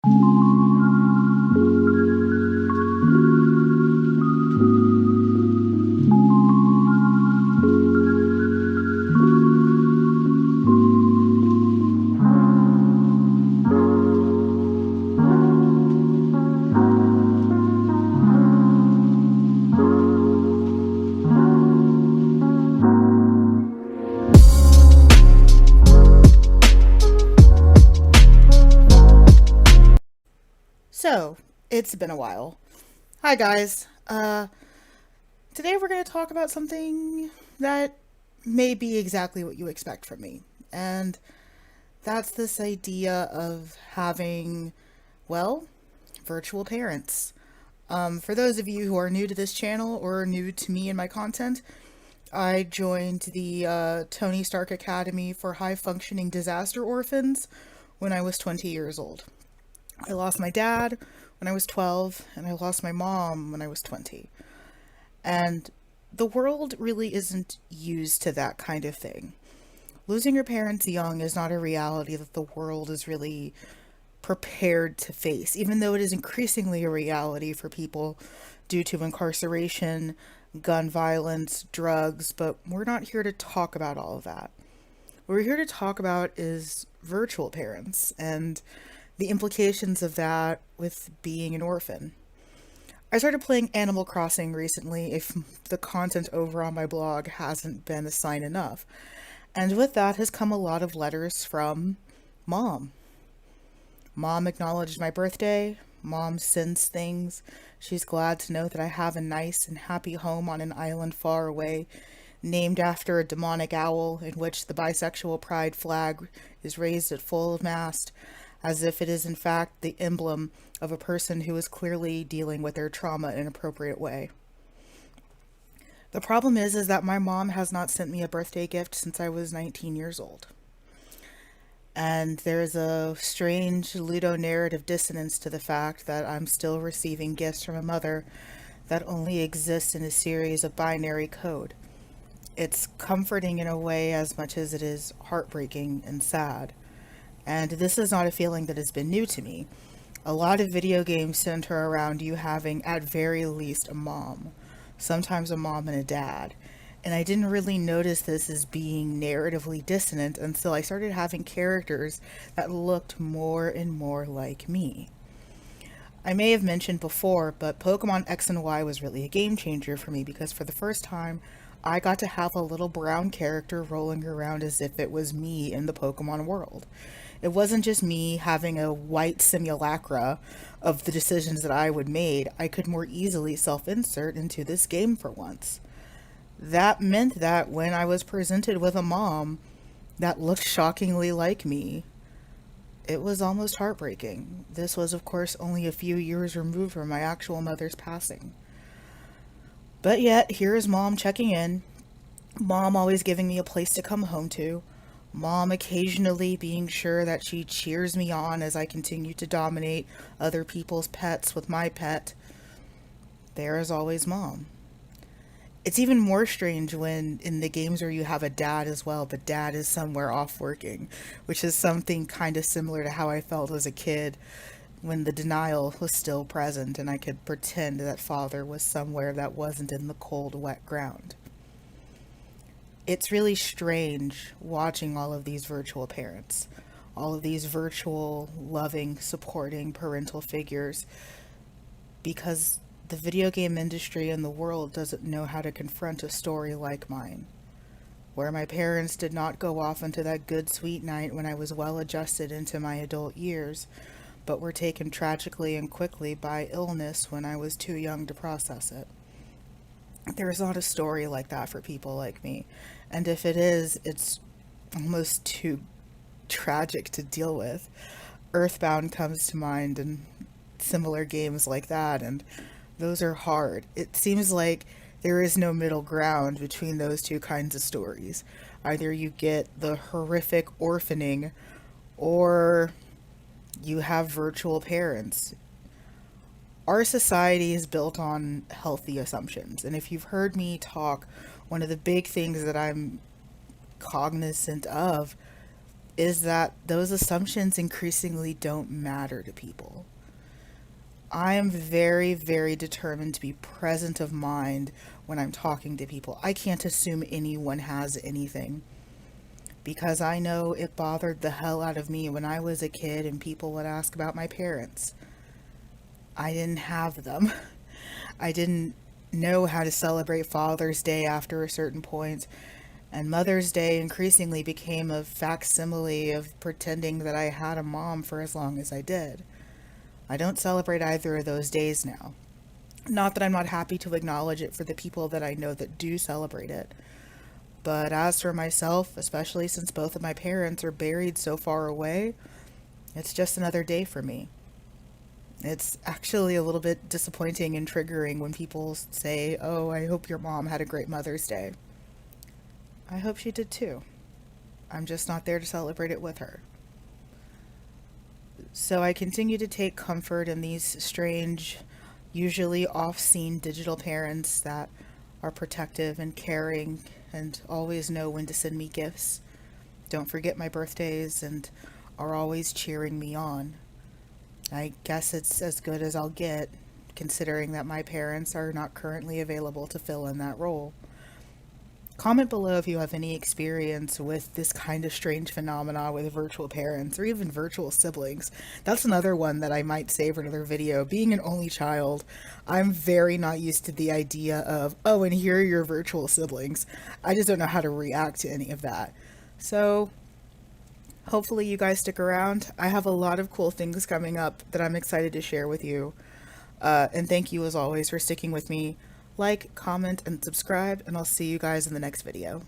So, it's been a while. Hi guys. Today we're going to talk about something that may be exactly what you expect from me. And that's this idea of having, well, virtual parents. For those of you who are new to this channel or new to me and my content, I joined the Tony Stark Academy for High Functioning Disaster Orphans when I was 20 years old. I lost my dad when I was 12, and I lost my mom when I was 20. And the world really isn't used to that kind of thing. Losing your parents young is not a reality that the world is really prepared to face, even though it is increasingly a reality for people due to incarceration, gun violence, drugs, but we're not here to talk about all of that. What we're here to talk about is virtual parents and the implications of that with being an orphan. I started playing Animal Crossing recently, if the content over on my blog hasn't been a sign enough. And with that has come a lot of letters from Mom. Mom acknowledged my birthday. Mom sends things. She's glad to know that I have a nice and happy home on an island far away, named after a demonic owl in which the bisexual pride flag is raised at full mast, as if it is in fact the emblem of a person who is clearly dealing with their trauma in an appropriate way. The problem is that my mom has not sent me a birthday gift since I was 19 years old. And there's a strange ludonarrative dissonance to the fact that I'm still receiving gifts from a mother that only exists in a series of binary code. It's comforting in a way as much as it is heartbreaking and sad. And this is not a feeling that has been new to me. A lot of video games center around you having, at very least, a mom. Sometimes a mom and a dad. And I didn't really notice this as being narratively dissonant until I started having characters that looked more and more like me. I may have mentioned before, but Pokemon X and Y was really a game changer for me because for the first time, I got to have a little brown character rolling around as if it was me in the Pokemon world. It wasn't just me having a white simulacra of the decisions that I would made. I could more easily self-insert into this game for once. That meant that when I was presented with a mom that looked shockingly like me, it was almost heartbreaking. This was, of course, only a few years removed from my actual mother's passing. But yet, here is Mom checking in. Mom always giving me a place to come home to. Mom occasionally being sure that she cheers me on as I continue to dominate other people's pets with my pet. There is always Mom. It's even more strange when in the games where you have a dad as well, but dad is somewhere off working, which is something kind of similar to how I felt as a kid when the denial was still present and I could pretend that father was somewhere that wasn't in the cold, wet ground. It's really strange watching all of these virtual parents, all of these virtual, loving, supporting parental figures, because the video game industry and the world doesn't know how to confront a story like mine, where my parents did not go off into that good sweet night when I was well adjusted into my adult years, but were taken tragically and quickly by illness when I was too young to process it. There is not a story like that for people like me, and if it is, it's almost too tragic to deal with. Earthbound comes to mind and similar games like that, and those are hard. It seems like there is no middle ground between those two kinds of stories. Either you get the horrific orphaning, or you have virtual parents. Our society is built on healthy assumptions, and if you've heard me talk, one of the big things that I'm cognizant of is that those assumptions increasingly don't matter to people. I am very, very determined to be present of mind when I'm talking to people. I can't assume anyone has anything because I know it bothered the hell out of me when I was a kid and people would ask about my parents. I didn't have them. I didn't know how to celebrate Father's Day after a certain point, and Mother's Day increasingly became a facsimile of pretending that I had a mom for as long as I did. I don't celebrate either of those days now. Not that I'm not happy to acknowledge it for the people that I know that do celebrate it, but as for myself, especially since both of my parents are buried so far away, it's just another day for me. It's actually a little bit disappointing and triggering when people say, "Oh, I hope your mom had a great Mother's Day." I hope she did too. I'm just not there to celebrate it with her. So I continue to take comfort in these strange, usually off-scene digital parents that are protective and caring and always know when to send me gifts, don't forget my birthdays, and are always cheering me on. I guess it's as good as I'll get, considering that my parents are not currently available to fill in that role. Comment below if you have any experience with this kind of strange phenomena with virtual parents or even virtual siblings. That's another one that I might save for another video. Being an only child, I'm very not used to the idea of, oh, and here are your virtual siblings. I just don't know how to react to any of that. So hopefully you guys stick around. I have a lot of cool things coming up that I'm excited to share with you. And thank you as always for sticking with me. Like, comment, and subscribe, and I'll see you guys in the next video.